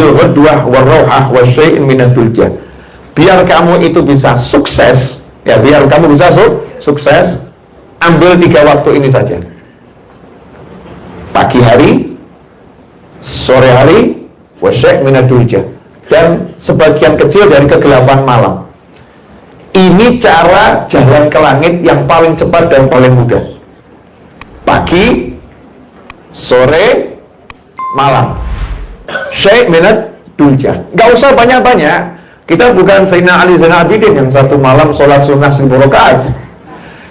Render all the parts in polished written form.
bil ghadwah war rauhah wa syai'in minad dulja. Biar kamu itu bisa sukses, ya biar kamu bisa sukses, ambil 3 waktu ini saja. Pagi hari, sore hari, wa syai' minad dulja, dan sebagian kecil dari kegelapan malam. Ini cara jalan ke langit yang paling cepat dan paling mudah. Pagi, sore, malam. Syai' minad dulja. Gak usah banyak-banyak. Kita bukan Sayyidina Ali Zainal Abidin yang satu malam sholat sunnah 1000 rakaat.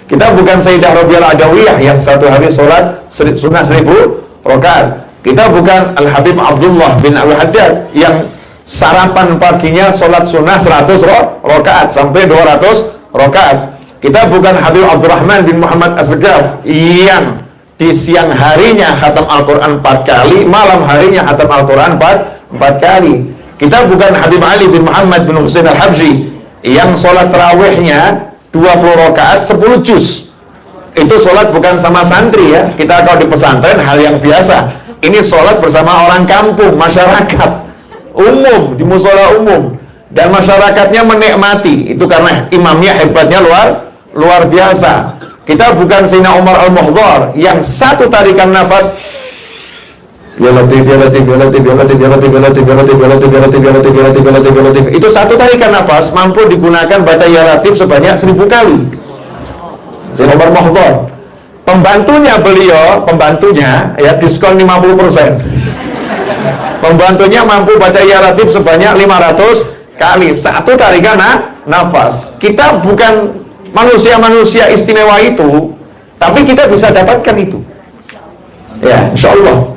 Kita bukan Sayyidah Rabi'ah Adawiyah yang satu hari sholat sunnah 1000 rakaat. Kita bukan Al-Habib Abdullah bin Abi Haddad yang sarapan paginya sholat sunnah 100 rakaat sampai 200 rakaat. Kita bukan Habib Abdurrahman bin Muhammad Asgaf yang di siang harinya khatam Al-Quran 4 kali, malam harinya khatam Al-Quran 4 kali. Kita bukan Habib Ali bin Muhammad bin Husain Al-Habsyi yang sholat tarawihnya 20 rakaat 10 juz. Itu sholat bukan sama santri ya. Kita kalau di pesantren hal yang biasa. Ini sholat bersama orang kampung, masyarakat umum, di musola umum, dan masyarakatnya menikmati. Itu karena imamnya hebatnya luar biasa. Kita bukan Sayyidina Umar Al-Muhdhar yang satu tarikan nafas itu satu tarikan nafas mampu digunakan baca ya latif sebanyak 1000 kali. Sayyidina Umar Muhdhar, pembantunya ya diskon 50%. Pembantunya mampu baca ya latif sebanyak 500 kali satu tarikan nafas. Kita bukan manusia-manusia istimewa itu, tapi kita bisa dapatkan itu. Ya, insya Allah.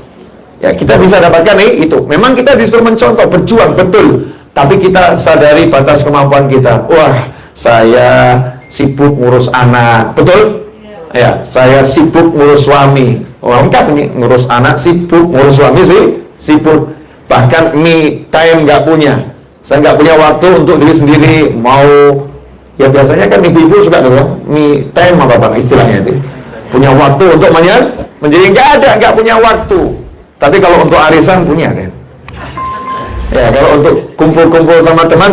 Ya, kita bisa dapatkan itu. Memang kita disuruh mencontoh, berjuang, betul. Tapi kita sadari batas kemampuan kita. Wah, saya sibuk ngurus anak, betul? Ya, saya sibuk ngurus suami. Wah, lengkap ini, ngurus anak sibuk, ngurus suami sibuk. Bahkan me time nggak punya. Saya nggak punya waktu untuk diri sendiri. Mau, ya biasanya kan ibu-ibu suka tuh, me time apa istilahnya itu. Punya waktu untuk menjadi nggak punya waktu. Tapi kalau untuk arisan punya kan. Ya, kalau untuk kumpul-kumpul sama teman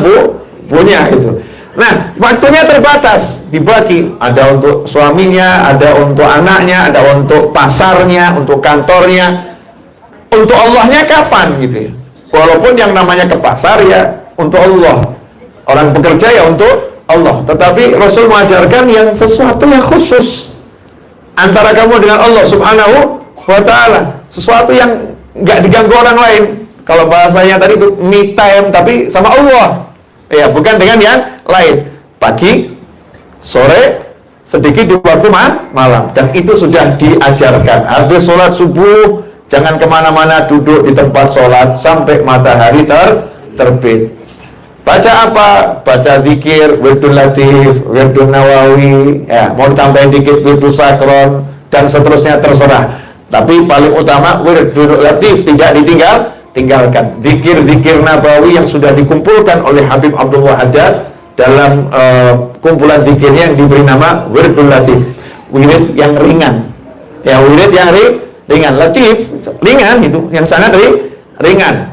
punya itu. Nah, waktunya terbatas, dibagi. Ada untuk suaminya, ada untuk anaknya, ada untuk pasarnya, untuk kantornya. Untuk Allahnya kapan gitu ya. Walaupun yang namanya ke pasar ya untuk Allah. Orang bekerja ya untuk Allah. Tetapi Rasul mengajarkan yang sesuatu yang khusus antara kamu dengan Allah Subhanahu wa ta'ala, sesuatu yang nggak diganggu orang lain. Kalau bahasanya tadi itu me time, tapi sama Allah ya, bukan dengan yang lain. Pagi, sore, sedikit di waktu malam. Dan itu sudah diajarkan. Habis sholat subuh, jangan kemana-mana, duduk di tempat sholat sampai matahari terbit. Baca apa? Baca zikir, wirdul latif, wirdul nawawi, ya, mau ditambahin dikit wirdul sakron, dan seterusnya, terserah. Tapi paling utama wirdul latif tidak ditinggalkan. Zikir-zikir nabawi yang sudah dikumpulkan oleh Habib Abdullah Haddad dalam kumpulan zikirnya yang diberi nama wirdul latif. Wirid yang ringan. Ya, wirid yang ringan. Latif, ringan itu, yang sangat ringan.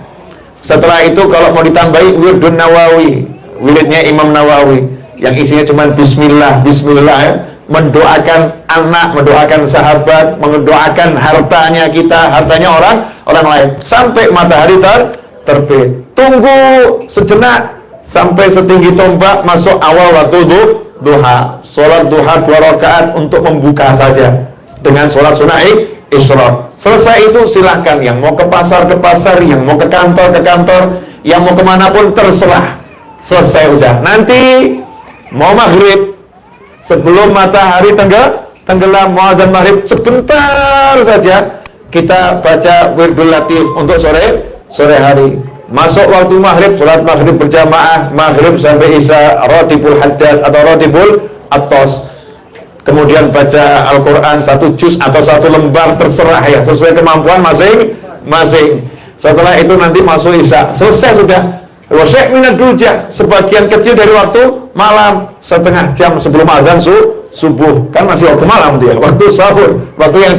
Setelah itu kalau mau ditambahi wirdul nawawi, wiridnya Imam Nawawi yang isinya cuma bismillah ya. Mendoakan anak, mendoakan sahabat, mendoakan hartanya kita, hartanya orang lain sampai matahari terbit. Tunggu sejenak sampai setinggi tombak masuk awal waktu duha. Sholat duha 2 rakaat untuk membuka saja dengan sholat sunnah isyraq. Selesai itu silahkan, yang mau ke pasar, yang mau ke kantor, yang mau kemanapun terserah. Selesai udah. Nanti mau maghrib, sebelum matahari tenggelam, muadzan maghrib sebentar saja kita baca wirdul latif untuk sore hari. Masuk waktu maghrib, sholat maghrib berjamaah, maghrib sampai isya, rotibul haddad atau rotibul atos. Kemudian baca Al-Quran 1 juz atau 1 lembar, terserah ya, sesuai kemampuan masing-masing. Setelah itu nanti masuk isya, selesai sudah. Wasyai' minad dulja, sebagian kecil dari waktu malam, setengah jam sebelum azan subuh. Kan masih waktu malam dia, waktu sahur, waktu yang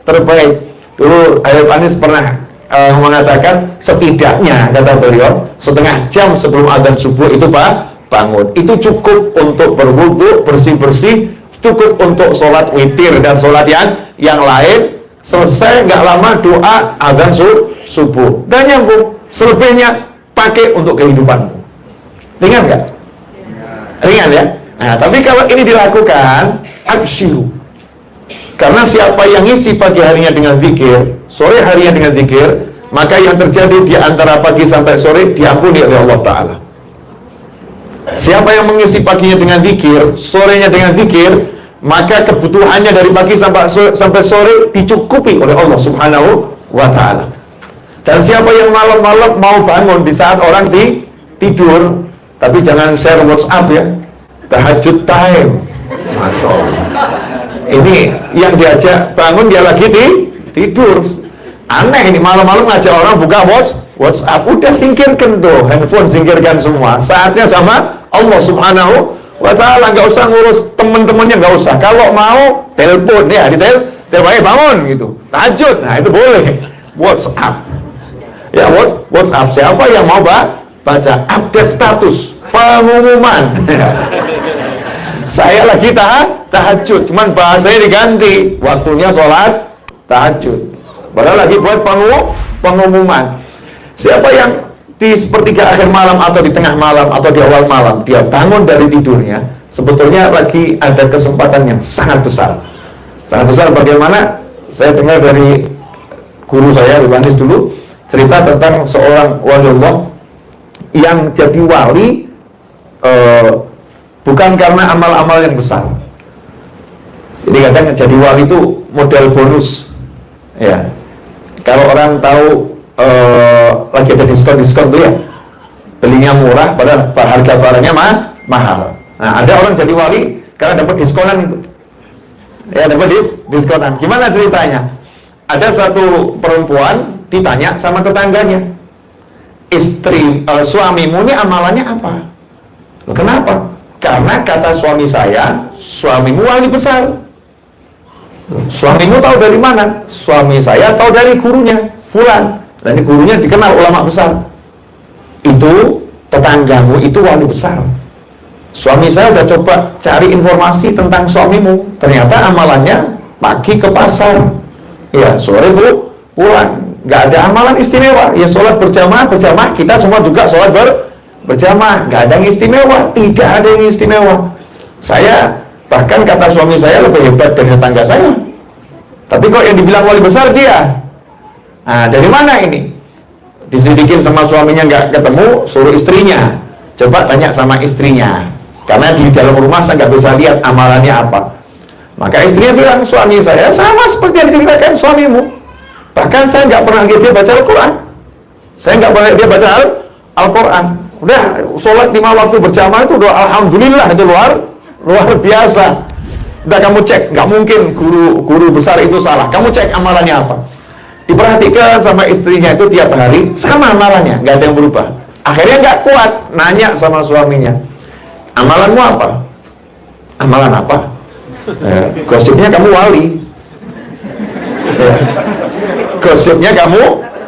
terbaik. Dulu Habib Anis pernah mengatakan setidaknya, kata beliau, setengah jam sebelum azan subuh itu bangun. Itu cukup untuk berwudu, bersih-bersih, cukup untuk sholat witir dan sholat yang lain. Selesai, nggak lama doa azan subuh dan nyambung. Selebihnya pakai untuk kehidupanmu. Ringan nggak? Ringan ya? Nah, tapi kalau ini dilakukan, absyiru. Karena siapa yang ngisi pagi harinya dengan zikir, sore harinya dengan zikir, maka yang terjadi di antara pagi sampai sore diampuni oleh Allah Ta'ala. Siapa yang mengisi paginya dengan zikir, sorenya dengan zikir, maka kebutuhannya dari pagi sampai sore dicukupi oleh Allah Subhanahu wa Ta'ala. Dan siapa yang malam-malam mau bangun di saat orang tidur, tapi jangan share WhatsApp ya, tahajud time, Masya Allah. Ini yang diajak bangun dia lagi tidur. Aneh ini, malam-malam ngajak orang buka WhatsApp. Udah singkirkan tuh handphone, singkirkan semua. Saatnya sama Allah Subhanahu wa Ta'ala. Nggak usah ngurus temen-temennya, nggak usah. Kalau mau telepon ya, telepon bangun gitu, tahajud. Nah itu boleh. WhatsApp ya, WhatsApp. Siapa yang mau baca update status pengumuman saya lagi tahajud, cuman bahasanya diganti, waktunya sholat tahajud, padahal lagi buat pengumuman. Siapa yang di sepertiga akhir malam atau di tengah malam atau di awal malam dia bangun dari tidurnya, sebetulnya lagi ada kesempatan yang sangat besar. Sangat besar bagaimana? Saya dengar dari guru saya, Riwanis dulu, cerita tentang seorang waliullah yang jadi wali bukan karena amal-amal yang besar. Jadi kadang jadi wali itu model bonus ya. Kalau orang tahu lagi ada diskon tuh ya, belinya murah padahal harga barangnya mahal. Nah, ada orang jadi wali karena dapat diskonan itu ya, dapat diskonan. Gimana ceritanya? Ada satu perempuan ditanya sama tetangganya, suamimu ini amalannya apa? Loh, kenapa? Karena kata suami saya, suamimu wali besar. Suamimu tahu dari mana? Suami saya tahu dari gurunya, fulan. Dan gurunya dikenal ulama besar. Itu tetanggamu itu wali besar. Suami saya udah coba cari informasi tentang suamimu. Ternyata amalannya pagi ke pasar, ya sore pulang. Nggak ada amalan istimewa. Ya sholat berjamaah. Kita semua juga sholat berjamaah, nggak ada yang istimewa, tidak ada yang istimewa. Saya bahkan kata suami saya lebih hebat dari tetangga saya. Tapi kok yang dibilang wali besar dia? Nah, dari mana ini? Diselidikin sama suaminya nggak ketemu, suruh istrinya. Coba tanya sama istrinya, karena di dalam rumah saya nggak bisa lihat amalannya apa. Maka istrinya bilang, suami saya sama seperti yang diceritakan suamimu. Bahkan saya nggak pernah lihat dia baca Al-Quran. Saya nggak pernah lihat dia baca Al-Quran. Udah sholat 5 waktu berjamaah itu udah alhamdulillah, itu luar biasa. Udah kamu cek, nggak mungkin guru besar itu salah. Kamu cek amalannya apa. Diperhatikan sama istrinya itu tiap hari sama amalannya, nggak ada yang berubah. Akhirnya nggak kuat, nanya sama suaminya, amalanmu apa? Amalan apa? Gosipnya kamu wali. Gosipnya kamu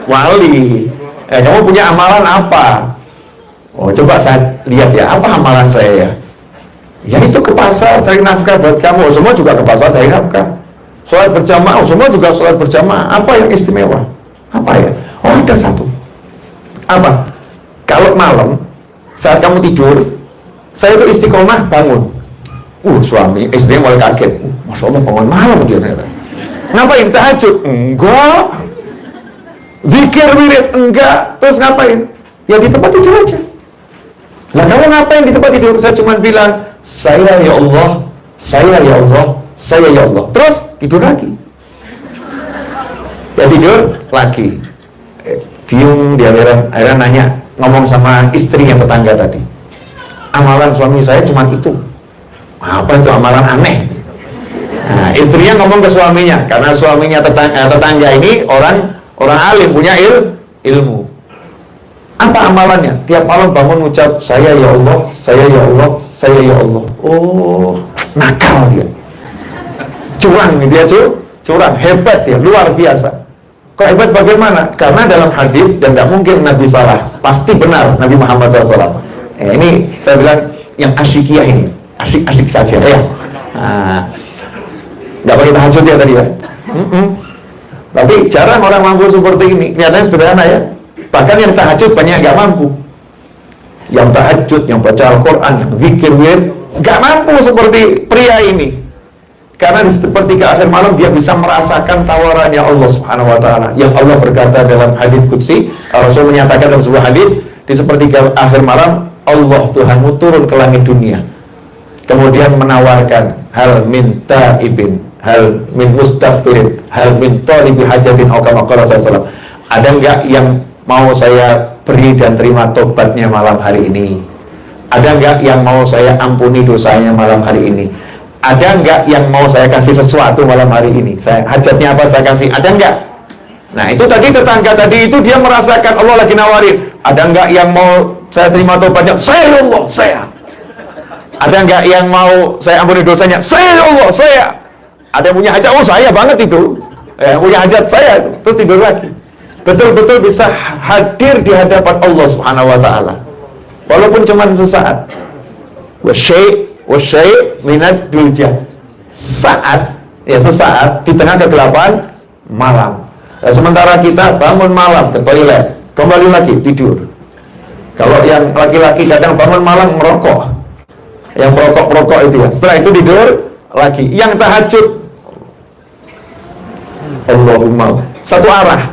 wali. Kamu punya amalan apa? Oh, coba saya lihat ya, apa amalan saya ya? Ya itu ke pasar cari nafkah buat kamu. Semua juga ke pasar cari nafkah. Sholat berjamaah, semua juga sholat berjamaah. Apa yang istimewa? Apa ya? Oh, ada satu. Apa? Kalau malam saat kamu tidur, saya itu istiqomah bangun. Suami, istrinya mulai kaget. Masya Allah, bangun malam dia ternyata. Ngapain? Tahajud? Enggak. Zikir wirid? Enggak. Terus ngapain? Ya di tempat tidur aja. Lah kamu ngapain di tempat tidur? Saya cuma bilang, saya ya Allah, saya ya Allah, saya ya Allah. Terus tidur lagi. Ya tidur lagi. Diem di akhirnya nanya, ngomong sama istri yang tetangga tadi. Amalan suami saya cuma itu. Apa itu amalan aneh? Nah, istrinya ngomong ke suaminya, karena suaminya tetangga ini orang alim, punya ilmu. Apa amalannya? Tiap malam bangun ucap, saya ya Allah, saya ya Allah, saya ya Allah. Oh, nakal dia. Curang dia, curang, hebat dia, luar biasa. Hebat bagaimana? Karena dalam hadis, dan nggak mungkin Nabi salah, pasti benar Nabi Muhammad SAW. Ini saya bilang yang asyikiyah ini, asik-asik saja ya. Nggak pakai tahajud ya tadi ya. Tapi jarang orang mampu seperti ini. Kelihatannya sederhana ya. Bahkan yang tahajud banyak nggak mampu. Yang tahajud, yang baca Al-Quran, yang zikir, nggak mampu seperti pria ini. Karena di sepertiga akhir malam dia bisa merasakan tawarannya Allah Subhanahu wa taala. Yang Allah berkata dalam hadis qudsi, Rasul menyatakan dalam sebuah hadis, di sepertiga akhir malam Allah Tuhanmu turun ke langit dunia. Kemudian menawarkan hal min taibin, hal min mustaghfirin, hal min talibi hajatin atau kama qala sallallahu. Ada enggak yang mau saya beri dan terima tobatnya malam hari ini? Ada enggak yang mau saya ampuni dosanya malam hari ini? Ada enggak yang mau saya kasih sesuatu malam hari ini? Hajatnya apa saya kasih? Ada enggak? Nah itu tadi tetangga tadi itu dia merasakan Allah lagi nawarin. Ada enggak yang mau saya terima tobatnya? Saya ya Allah, saya. Ada enggak yang mau saya ampuni dosanya? Saya ya Allah, saya. Ada yang punya hajat? Oh saya banget itu. Punya hajat saya. Terus tidur lagi. Betul-betul bisa hadir di hadapan Allah Subhanahu wa taala. Walaupun cuma sesaat. Wasyai' minad duljah. Sesaat di tengah kegelapan malam. Nah, sementara kita bangun malam ke toilet, kembali lagi tidur. Kalau yang laki-laki kadang bangun malam merokok. Yang merokok itu ya. Setelah itu tidur lagi. Yang tahajud Allahumma satu arah.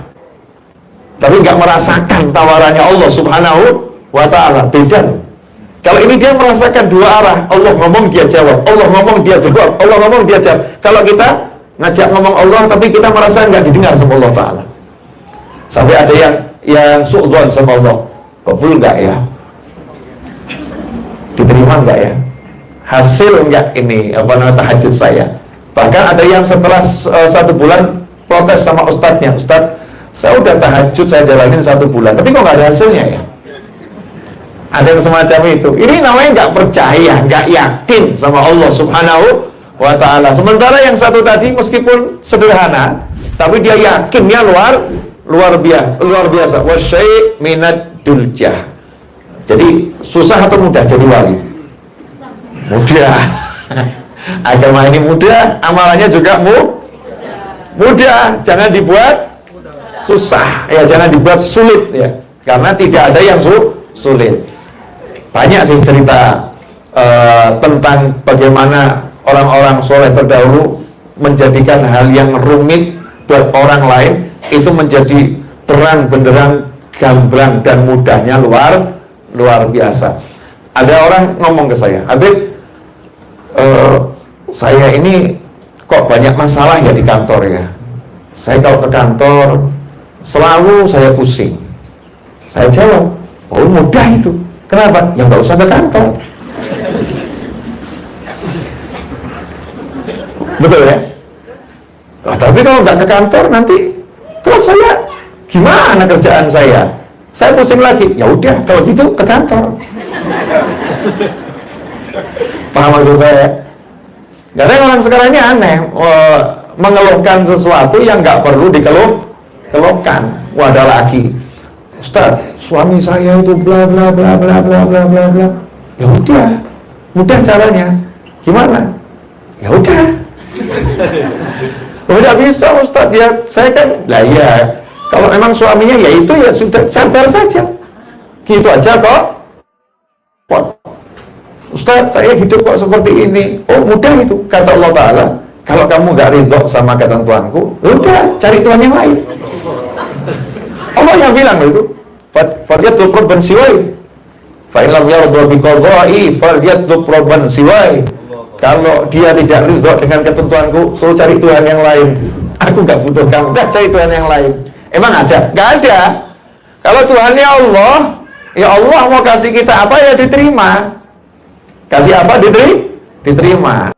Tapi nggak merasakan tawarannya Allah Subhanahu wa ta'ala. Beda. Kalau ini dia merasakan dua arah. Allah ngomong dia jawab, Allah ngomong dia jawab, Allah ngomong dia jawab. Kalau kita ngajak ngomong Allah tapi kita merasa nggak didengar sama Allah Ta'ala. Sampai ada yang su'dzon sama Allah. Kabul nggak ya? Diterima nggak ya? Hasil nggak ini tahajud saya? Bahkan ada yang setelah 1 bulan protes sama ustadznya. Ustadz, saya udah tahajud saya jalanin 1 bulan, tapi kok nggak ada hasilnya ya? Ada yang semacam itu. Ini namanya nggak percaya, nggak yakin sama Allah Subhanahu wa ta'ala. Sementara yang satu tadi meskipun sederhana, tapi dia yakinnya luar biasa. Wasyai' minad duljah. Jadi susah atau mudah jadi wali? Mudah. Agama ini mudah, amalannya juga mudah. Jangan dibuat susah, ya jangan dibuat sulit ya. Karena tidak ada yang sulit. Banyak sih cerita tentang bagaimana orang-orang soleh terdahulu menjadikan hal yang rumit buat orang lain itu menjadi terang benderang, gamblang dan mudahnya luar biasa. Ada orang ngomong ke saya, Habib, saya ini kok banyak masalah ya di kantor ya. Saya kalau ke kantor selalu saya pusing. Saya jawab, oh mudah itu. Kenapa? Ya nggak usah ke kantor. Betul ya? Nah, tapi kalau nggak ke kantor nanti terus saya gimana kerjaan saya? Saya pusing lagi. Ya udah, kalau gitu ke kantor. Paham maksud saya? Kadang orang sekarang ini aneh, mengeluhkan sesuatu yang nggak perlu dikeluhkan. Wadah lagi. Ustaz, suami saya itu bla bla bla bla bla bla bla bla. Ya udah, mudah caranya. Gimana? Ya udah. Udah bisa Ustaz ya. Saya kan, lah ya. Kalau memang suaminya ya itu ya sudah sabar saja. Gitu aja kok. Ustaz, saya hidup kok seperti ini. Oh mudah itu, kata Allah Ta'ala. Kalau kamu gak ridho sama ketentuanku, udah cari Tuhan yang lain. Allah yang bilang itu, "Falyatlub rabban siwai, fa in lam yarda bi qada'i falyatlub rabban siwai." Kalau dia tidak ridho dengan ketentuanku, suruh cari Tuhan yang lain. Aku gak butuh kamu, dah cari Tuhan yang lain. Emang ada? Gak ada. Kalau Tuhannya Allah, ya Allah mau kasih kita apa ya diterima. Kasih apa diterima.